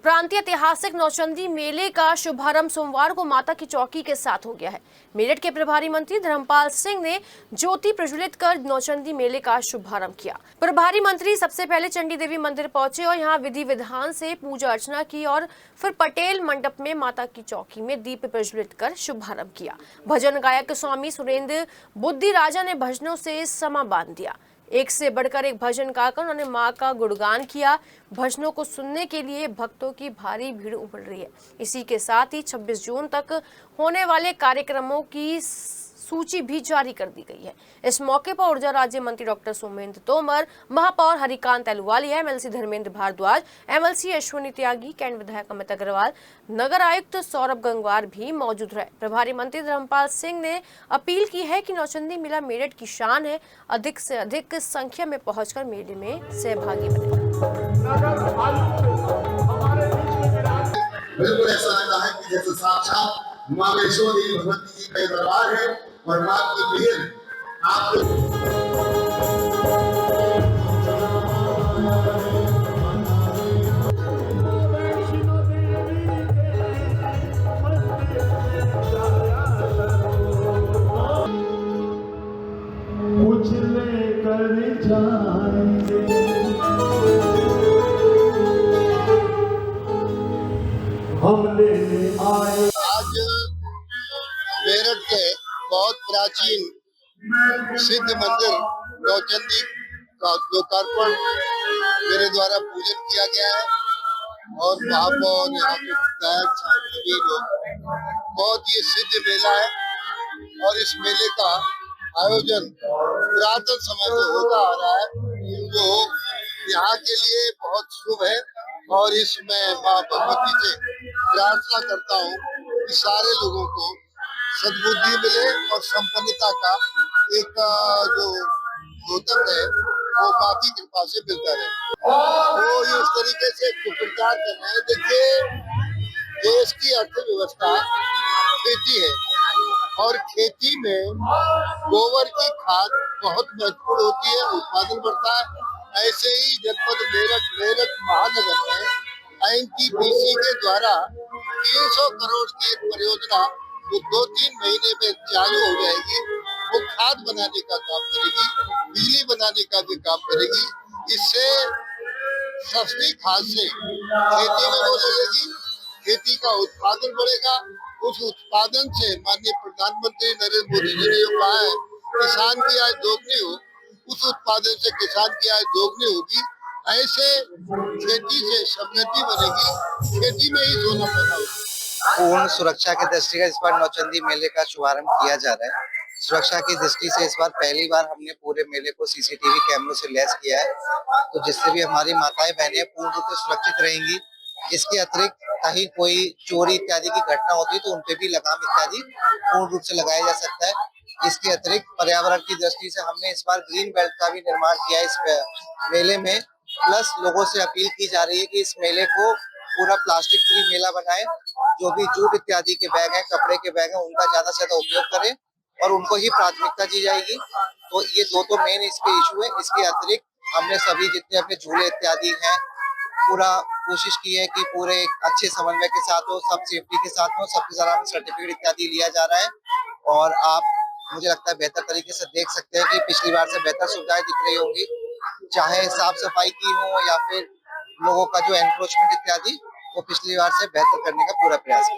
प्रांतीय ऐतिहासिक नौचंदी मेले का शुभारंभ सोमवार को माता की चौकी के साथ हो गया है। मेरठ के प्रभारी मंत्री धर्मपाल सिंह ने ज्योति प्रज्वलित कर नौचंदी मेले का शुभारंभ किया। प्रभारी मंत्री सबसे पहले चंडी देवी मंदिर पहुंचे और यहां विधि विधान से पूजा अर्चना की और फिर पटेल मंडप में माता की चौकी में दीप प्रज्वलित कर शुभारंभ किया। भजन गायक स्वामी सुरेंद्र बुद्धि राजा ने भजनों से समा बांध दिया। एक से बढ़कर एक भजन गाकर उन्होंने मां का गुणगान किया। भजनों को सुनने के लिए भक्तों की भारी भीड़ उमड़ रही है। इसी के साथ ही 26 जून तक होने वाले कार्यक्रमों की सूची भी जारी कर दी गई है। इस मौके पर ऊर्जा राज्य मंत्री डॉक्टर सोमेंद्र तोमर, महापौर हरिकांत अहलुवालिया, एमएलसी धर्मेंद्र भारद्वाज, एमएलसी अश्विनी त्यागी, कैंट विधायक अमित अग्रवाल, नगर आयुक्त सौरभ गंगवार भी मौजूद रहे। प्रभारी मंत्री धर्मपाल सिंह ने अपील की है कि नौचंदी मेला मेरठ की शान है। अधिक से अधिक संख्या में पहुंचकर मेले में सहभागी बने। बिल्कुल ऐसा लगता है कि जैसे साक्षात मां वैष्णोदेवी भगवती जी का दरबार है और मां की मेहर कुछ लेकर जाएंगे हम लेने आए। आज मेरठ के बहुत प्राचीन सिद्ध मंदिर नौचंदी का लोकार्पण मेरे द्वारा पूजन किया गया है और महापौर यहाँ के विधायक सभी लोग, बहुत ही सिद्ध मेला है और इस मेले का आयोजन पुरातन समय से होता आ रहा है, जो यहाँ के लिए बहुत शुभ है। और इसमें माँ भगवती से प्रार्थना करता हूँ कि सारे लोगों को सद्बुद्धि मिले और संपन्नता का एक जो द्योतक है वो माँ की कृपा से मिलता रहे। वो इस तरीके से प्रचार कर रहे हैं। देखिए, देश की अर्थव्यवस्था खेती है और खेती में गोबर की खाद बहुत महत्वपूर्ण होती है, उत्पादन बढ़ता है। ऐसे ही जनपद मेरठ महानगर में एनटीपीसी के द्वारा 300 करोड़ की एक परियोजना जो 2-3 महीने में चालू हो जाएगी, वो खाद बनाने का काम करेगी, बिजली बनाने का भी काम करेगी। इससे सस्ती खाद से खेती में वो लगेगी, खेती का उत्पादन बढ़ेगा। उस उत्पादन से माननीय प्रधानमंत्री नरेंद्र मोदी जी ने जो कहा है किसान की आय दोगुनी हो, उस उत्पादन से किसान की आय दोगुनी होगी। ऐसे खेती से समृद्धि बनेगी, खेती में ही सोना पैदा होगा। पूर्ण सुरक्षा की दृष्टि से इस बार नौचंदी मेले का शुभारंभ किया जा रहा है। सुरक्षा की दृष्टि से इस बार पहली बार हमने पूरे मेले को सीसीटीवी कैमरों से लैस किया है, तो जिससे भी हमारी माताएं बहनें पूर्ण रूप से सुरक्षित रहेंगी। इसके अतिरिक्त कहीं कोई चोरी इत्यादि की घटना होती है तो उनपे भी लगाम इत्यादि पूर्ण रूप से लगाया जा सकता है। इसके अतिरिक्त पर्यावरण की दृष्टि से हमने इस बार ग्रीन बेल्ट का भी निर्माण किया है इस मेले में। प्लस लोगों से अपील की जा रही है कि इस मेले को पूरा प्लास्टिक फ्री मेला बनाए। जो भी जूट इत्यादि के बैग हैं, कपड़े के बैग हैं, उनका ज्यादा से ज्यादा उपयोग करें और उनको ही प्राथमिकता दी जाएगी। तो ये दो मेन इसके इशू है। इसके अतिरिक्त हमने सभी जितने अपने झूले इत्यादि हैं पूरा कोशिश की है कि पूरे अच्छे समन्वय के साथ हो, सब सेफ्टी के साथ हो, सबके सलामत सर्टिफिकेट इत्यादि लिया जा रहा है। और आप मुझे लगता है बेहतर तरीके से देख सकते हैं कि पिछली बार से बेहतर सुविधाएं दिख रही होंगी, चाहे साफ सफाई की हो या फिर लोगों का जो एनक्रोचमेंट इत्यादि, वो पिछली बार से बेहतर करने का पूरा प्रयास किया।